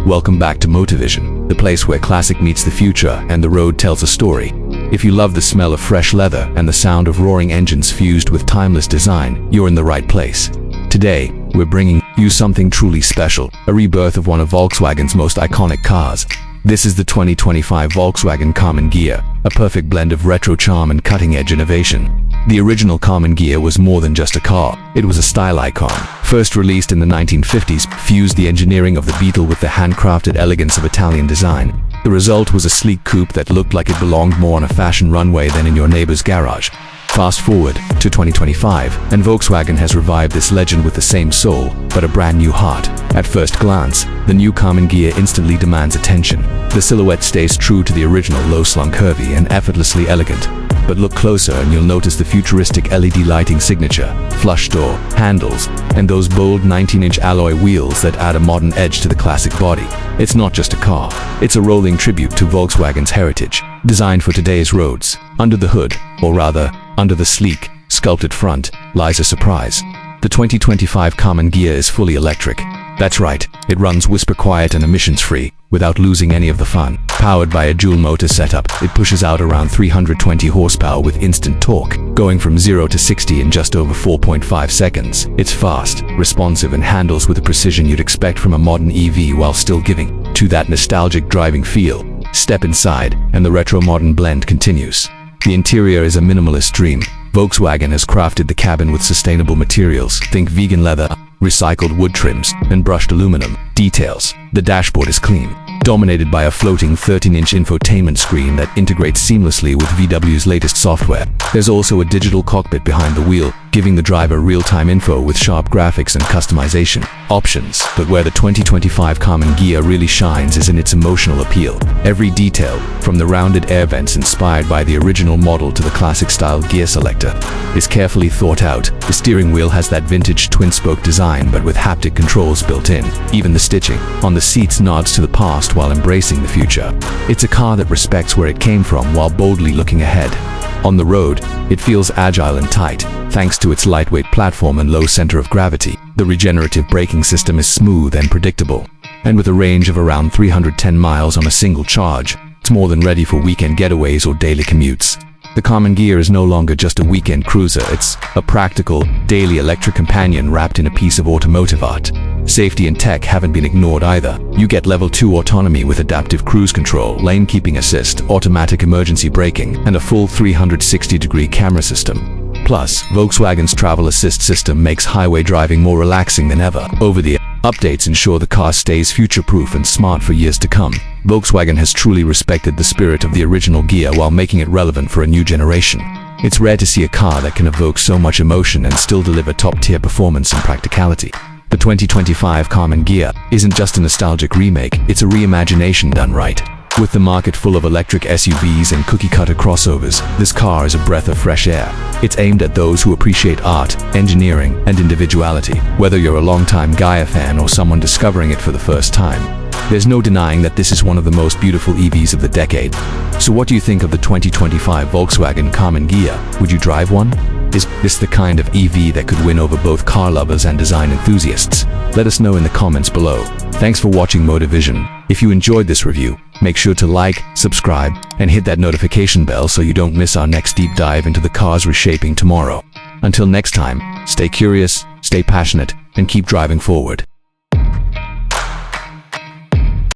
Welcome back to Motivision, the place where classic meets the future and the road tells a story. If you love the smell of fresh leather and the sound of roaring engines fused with timeless design, you're in the right place. Today, we're bringing you something truly special, a rebirth of one of Volkswagen's most iconic cars. This is the 2025 Volkswagen Karmann Ghia, a perfect blend of retro charm and cutting-edge innovation. The original Karmann Ghia was more than just a car, it was a style icon. First released in the 1950s, fused the engineering of the Beetle with the handcrafted elegance of Italian design. The result was a sleek coupe that looked like it belonged more on a fashion runway than in your neighbor's garage. Fast forward to 2025, and Volkswagen has revived this legend with the same soul, but a brand new heart. At first glance, the new Karmann Ghia instantly demands attention. The silhouette stays true to the original, low-slung, curvy, and effortlessly elegant. But look closer and you'll notice the futuristic LED lighting signature, flush door, handles, and those bold 19-inch alloy wheels that add a modern edge to the classic body. It's not just a car, it's a rolling tribute to Volkswagen's heritage, designed for today's roads. Under the hood, or rather, under the sleek, sculpted front, lies a surprise. The 2025 Karmann Ghia is fully electric. That's right, it runs whisper-quiet and emissions-free, without losing any of the fun. Powered by a dual-motor setup, it pushes out around 320 horsepower with instant torque, going from 0 to 60 in just over 4.5 seconds. It's fast, responsive, and handles with the precision you'd expect from a modern EV while still giving to that nostalgic driving feel. Step inside, and the retro-modern blend continues. The interior is a minimalist dream. Volkswagen has crafted the cabin with sustainable materials. Think vegan leather, recycled wood trims, and brushed aluminum details. The dashboard is clean, dominated by a floating 13-inch infotainment screen that integrates seamlessly with VW's latest software. There's also a digital cockpit behind the wheel, giving the driver real-time info with sharp graphics and customization options. But where the 2025 Karmann Ghia really shines is in its emotional appeal. Every detail, from the rounded air vents inspired by the original model to the classic-style gear selector, is carefully thought out. The steering wheel has that vintage twin-spoke design but with haptic controls built in. Even the stitching on the seats nods to the past while embracing the future. It's a car that respects where it came from while boldly looking ahead. On the road, it feels agile and tight, thanks to its lightweight platform and low center of gravity. The regenerative braking system is smooth and predictable, and with a range of around 310 miles on a single charge, it's more than ready for weekend getaways or daily commutes. The Karmann Ghia is no longer just a weekend cruiser, it's a practical, daily electric companion wrapped in a piece of automotive art. Safety and tech haven't been ignored either. You get level 2 autonomy with adaptive cruise control, lane keeping assist, automatic emergency braking, and a full 360-degree camera system. Plus, Volkswagen's travel assist system makes highway driving more relaxing than ever. Over-the-air updates ensure the car stays future-proof and smart for years to come. Volkswagen has truly respected the spirit of the original Ghia while making it relevant for a new generation. It's rare to see a car that can evoke so much emotion and still deliver top-tier performance and practicality. The 2025 Karmann Ghia isn't just a nostalgic remake, it's a reimagination done right. With the market full of electric SUVs and cookie-cutter crossovers, this car is a breath of fresh air. It's aimed at those who appreciate art, engineering, and individuality. Whether you're a longtime Ghia fan or someone discovering it for the first time, there's no denying that this is one of the most beautiful EVs of the decade. So what do you think of the 2025 Volkswagen Karmann Ghia? Would you drive one? Is this the kind of EV that could win over both car lovers and design enthusiasts? Let us know in the comments below. Thanks for watching Motivision. If you enjoyed this review, make sure to like, subscribe, and hit that notification bell so you don't miss our next deep dive into the cars reshaping tomorrow. Until next time, stay curious, stay passionate, and keep driving forward.